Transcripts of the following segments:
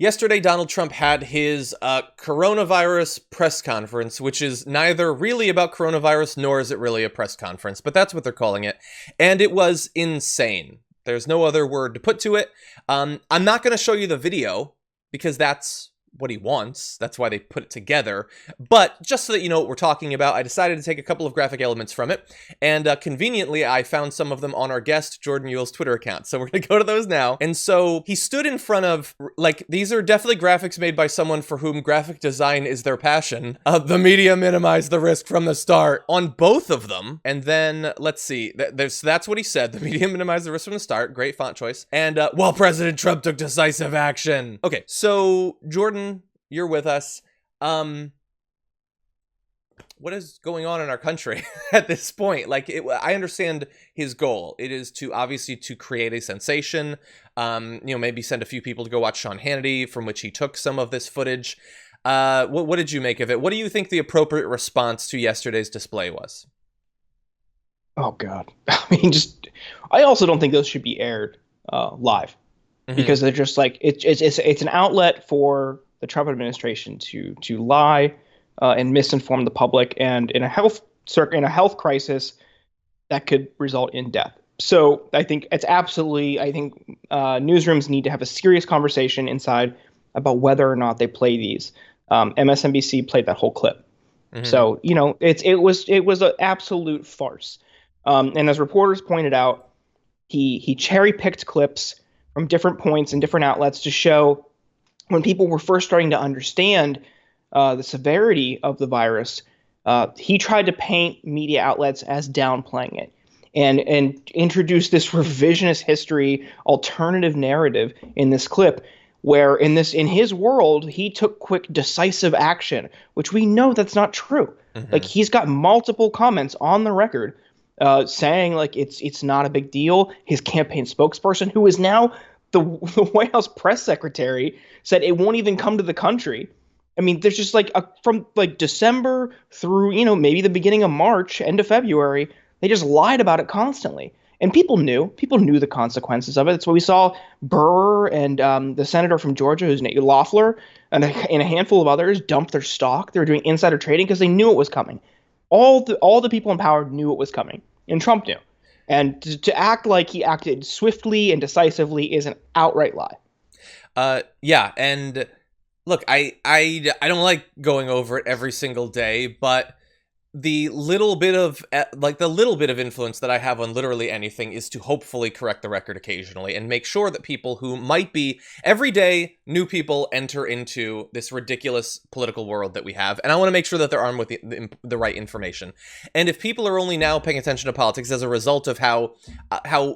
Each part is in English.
Yesterday, Donald Trump had his coronavirus press conference, which is neither really about coronavirus nor is it really a press conference, but that's what they're calling it. And it was insane. There's no other word to put to it. I'm not going to show you the video because that's what he wants. That's why they put it together. But just so that you know what we're talking about, I decided to take a couple of graphic elements from it. And conveniently, I found some of them on our guest, Jordan Yule's Twitter account. So we're going to go to those now. And so he stood in front of, like, these are definitely graphics made by someone for whom graphic design is their passion. The media minimized the risk from the start on both of them. And then, let's see, that's what he said. The media minimized the risk from the start. Great font choice. And while President Trump took decisive action. Okay, so Jordan, you're with us. What is going on in our country at this point? Like, I understand his goal. It is to obviously to create a sensation. Maybe send a few people to go watch Sean Hannity, from which he took some of this footage. What did you make of it? What do you think the appropriate response to yesterday's display was? Oh God, I also don't think those should be aired live, because they're just like it's an outlet for the Trump administration to lie and misinform the public, and in a health crisis that could result in death. So I think it's absolutely. I think newsrooms need to have a serious conversation inside about whether or not they play these. MSNBC played that whole clip, so it was an absolute farce. And as reporters pointed out, he cherry picked clips from different points and different outlets to show when people were first starting to understand the severity of the virus. He tried to paint media outlets as downplaying it and introduce this revisionist history alternative narrative in this clip, where in his world he took quick decisive action, which we know that's not true. Like, he's got multiple comments on the record saying like it's not a big deal. His campaign spokesperson, who is now the White House press secretary, said it won't even come to the country. I mean, there's just from December through, maybe the beginning of March, end of February, they just lied about it constantly. And people knew the consequences of it. That's what we saw Burr and the senator from Georgia, who's Loeffler, and a handful of others dump their stock. They were doing insider trading because they knew it was coming. All the people in power knew it was coming, and Trump knew. And to act like he acted swiftly and decisively is an outright lie. Yeah, and look, I don't like going over it every single day, but the little bit of influence that I have on literally anything is to hopefully correct the record occasionally and make sure that people who might be every day new people enter into this ridiculous political world that we have. And I want to make sure that they're armed with the right information. And if people are only now paying attention to politics as a result of how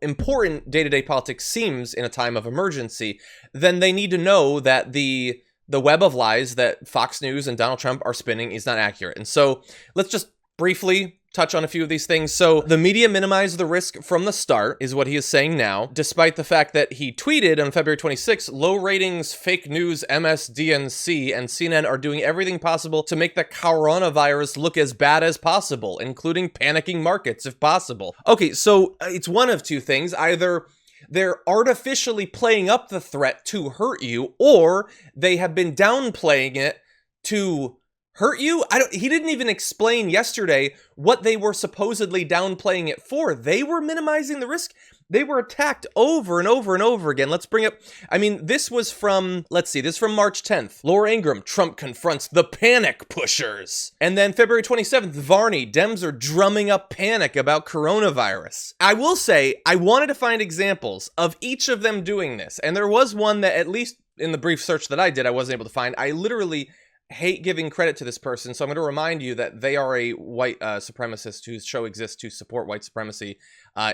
important day-to-day politics seems in a time of emergency, then they need to know that the web of lies that Fox News and Donald Trump are spinning is not accurate. And so let's just briefly touch on a few of these things. So the media minimized the risk from the start is what he is saying now, despite the fact that he tweeted on February 26th, low ratings, fake news, MSDNC, and CNN are doing everything possible to make the coronavirus look as bad as possible, including panicking markets if possible. Okay, so it's one of two things. Either they're artificially playing up the threat to hurt you, or they have been downplaying it to hurt you. He didn't even explain yesterday what they were supposedly downplaying it for. They were minimizing the risk. They were attacked over and over and over again. Let's bring up, this was from, this is from March 10th. Laura Ingraham, Trump confronts the panic pushers. And then February 27th, Varney, Dems are drumming up panic about coronavirus. I will say, I wanted to find examples of each of them doing this. And there was one that, at least in the brief search that I did, I wasn't able to find. I literally hate giving credit to this person, so I'm going to remind you that they are a white supremacist whose show exists to support white supremacy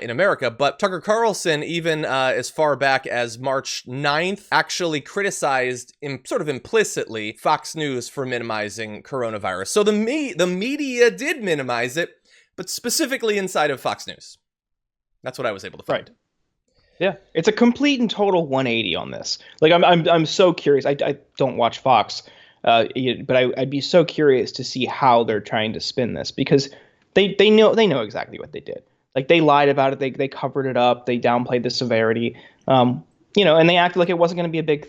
in America. But Tucker Carlson, even as far back as March 9th, actually criticized sort of implicitly Fox News for minimizing coronavirus. So the media did minimize it, but specifically inside of Fox News. That's what I was able to find. Right. Yeah, it's a complete and total 180 on this. Like, I'm so curious. I don't watch Fox. But I'd be so curious to see how they're trying to spin this, because they know exactly what they did. Like, they lied about it. They covered it up. They downplayed the severity. and they acted like it wasn't going to be a big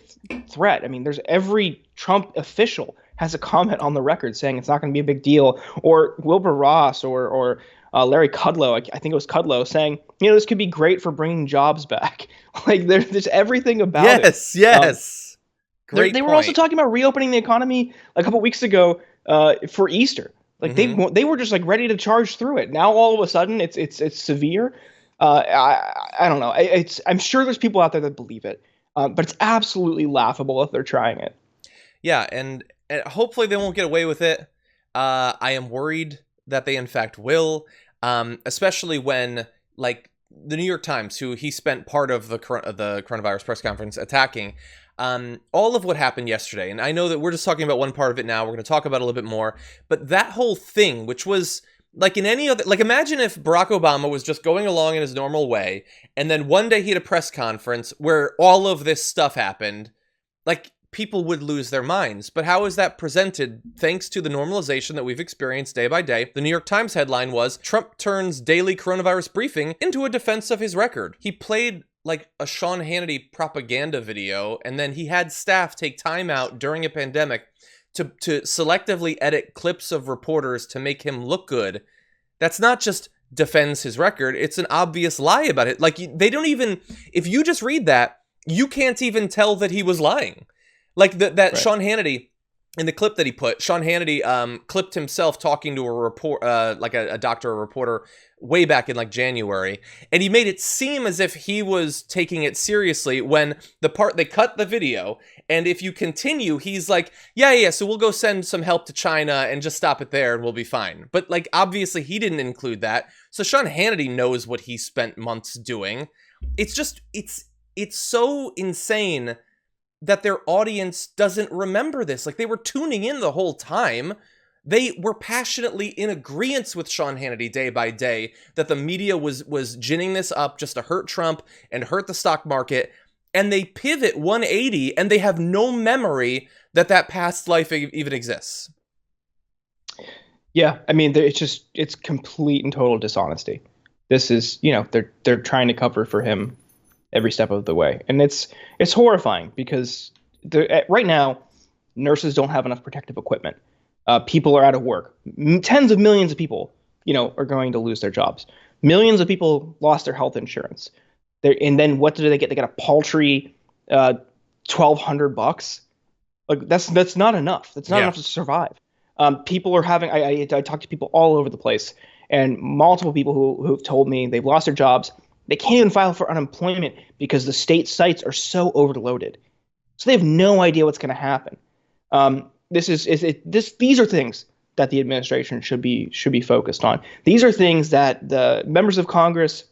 threat. I mean, there's every Trump official has a comment on the record saying it's not going to be a big deal, or Wilbur Ross or Larry Kudlow, I think it was Kudlow, saying, this could be great for bringing jobs back. Like there's everything about it. Yes, Um, yes. they Great were also point. talking about reopening the economy a couple weeks ago for Easter. Like Hmm. they were just like ready to charge through it. Now all of a sudden it's severe. I don't know. I'm sure there's people out there that believe it, but it's absolutely laughable if they're trying it. Yeah, and hopefully they won't get away with it. I am worried that they in fact will, especially when, like, the New York Times, who he spent part of the coronavirus press conference attacking, all of what happened yesterday. And I know that we're just talking about one part of it now. We're going to talk about it a little bit more, but that whole thing, which was like in any other, like, imagine if Barack Obama was just going along in his normal way, and then one day he had a press conference where all of this stuff happened. Like, people would lose their minds. But how is that presented? Thanks to the normalization that we've experienced day by day. The New York Times headline was, Trump turns daily coronavirus briefing into a defense of his record. He played like a Sean Hannity propaganda video, and then he had staff take time out during a pandemic to selectively edit clips of reporters to make him look good. That's not just defends his record, it's an obvious lie about it. Like, they don't even, if you just read that, you can't even tell that he was lying. Like that Right. Sean Hannity, in the clip that he put, Sean Hannity clipped himself talking to a report, like a doctor or reporter, way back in like January, and he made it seem as if he was taking it seriously when the part they cut the video, and if you continue, he's like, yeah, so we'll go send some help to China and just stop it there and we'll be fine. But like, obviously he didn't include that, so Sean Hannity knows what he spent months doing. It's just, it's so insane that their audience doesn't remember this. Like, they were tuning in the whole time. They were passionately in agreement with Sean Hannity day by day that the media was ginning this up just to hurt Trump and hurt the stock market. And they pivot 180 and they have no memory that that past life even exists. Yeah, I mean, it's complete and total dishonesty. This is, they're trying to cover for him every step of the way, and it's horrifying because right now nurses don't have enough protective equipment. People are out of work. Tens of millions of people, are going to lose their jobs. Millions of people lost their health insurance. And then what do they get? They get a paltry $1,200. Like that's not enough. That's not Yeah. enough to survive. People are having. I talk to people all over the place, and multiple people who've told me they've lost their jobs. They can't even file for unemployment because the state sites are so overloaded. So they have no idea what's going to happen. These are things that the administration should be focused on. These are things that the members of Congress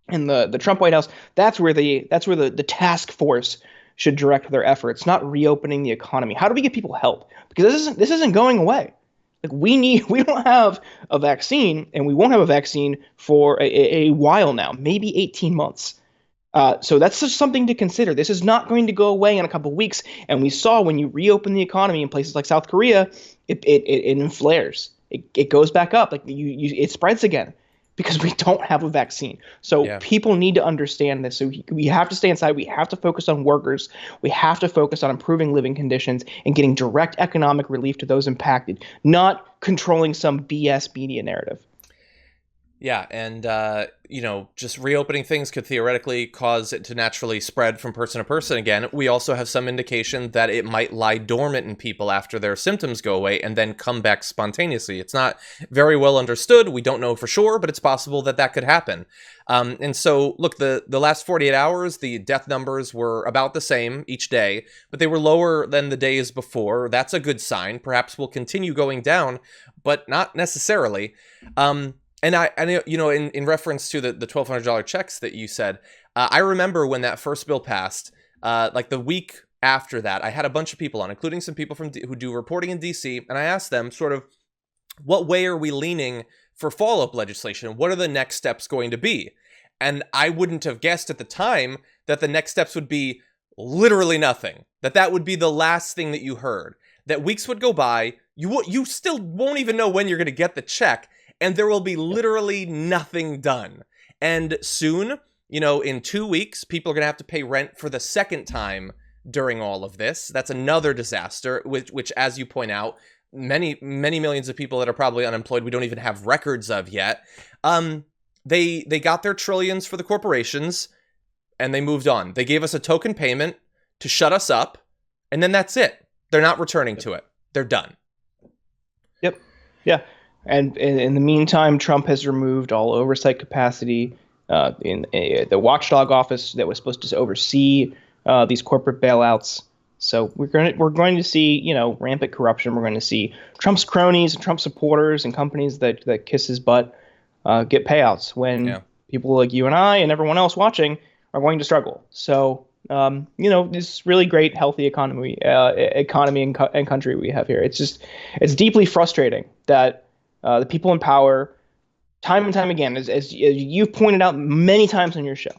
and the Trump White House, that's where the task force should direct their efforts, not reopening the economy. How do we get people help? Because this isn't going away. Like we don't have a vaccine, and we won't have a vaccine for a while now, maybe 18 months. So that's just something to consider. This is not going to go away in a couple of weeks. And we saw when you reopen the economy in places like South Korea, it flares. It goes back up. Like it spreads again because we don't have a vaccine. So Yeah. people need to understand this. So we have to stay inside. We have to focus on workers. We have to focus on improving living conditions and getting direct economic relief to those impacted, not controlling some BS media narrative. Yeah, and just reopening things could theoretically cause it to naturally spread from person to person again. We also have some indication that it might lie dormant in people after their symptoms go away and then come back spontaneously. It's not very well understood. We don't know for sure, but it's possible that that could happen. And so, look, the last 48 hours, the death numbers were about the same each day, but they were lower than the days before. That's a good sign. Perhaps we'll continue going down, but not necessarily. And in reference to the $1,200 checks that you said, I remember when that first bill passed, like the week after that, I had a bunch of people on, including some people who do reporting in DC, and I asked them sort of, what way are we leaning for follow-up legislation? What are the next steps going to be? And I wouldn't have guessed at the time that the next steps would be literally nothing, that would be the last thing that you heard, that weeks would go by, you still won't even know when you're going to get the check, and there will be literally nothing done. And soon, in 2 weeks, people are going to have to pay rent for the second time during all of this. That's another disaster, which as you point out, many millions of people that are probably unemployed, we don't even have records of yet. They got their trillions for the corporations, and they moved on. They gave us a token payment to shut us up, and then that's it. They're not returning to it. They're done. Yep. Yeah. And in the meantime, Trump has removed all oversight capacity in the watchdog office that was supposed to oversee these corporate bailouts. So we're going to see, rampant corruption. We're going to see Trump's cronies and Trump supporters and companies that kiss his butt get payouts when people like you and I and everyone else watching are going to struggle. So this really great, healthy economy and country we have here. It's deeply frustrating that the people in power, time and time again, as you've pointed out many times on your show,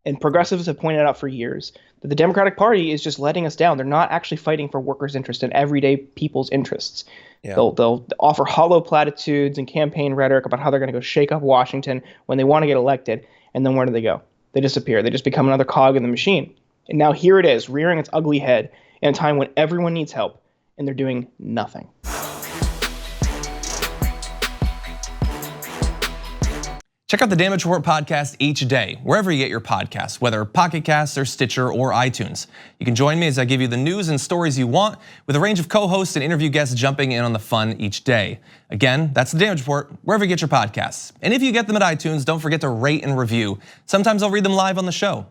and progressives have pointed out for years, that the Democratic Party is just letting us down. They're not actually fighting for workers' interests and everyday people's interests. Yeah. They'll offer hollow platitudes and campaign rhetoric about how they're going to go shake up Washington when they want to get elected, and then where do they go? They disappear. They just become another cog in the machine. And now here it is, rearing its ugly head in a time when everyone needs help, and they're doing nothing. Check out the Damage Report podcast each day, wherever you get your podcasts, whether Pocket Casts or Stitcher or iTunes. You can join me as I give you the news and stories you want, with a range of co-hosts and interview guests jumping in on the fun each day. Again, that's the Damage Report, wherever you get your podcasts. And if you get them at iTunes, don't forget to rate and review. Sometimes I'll read them live on the show.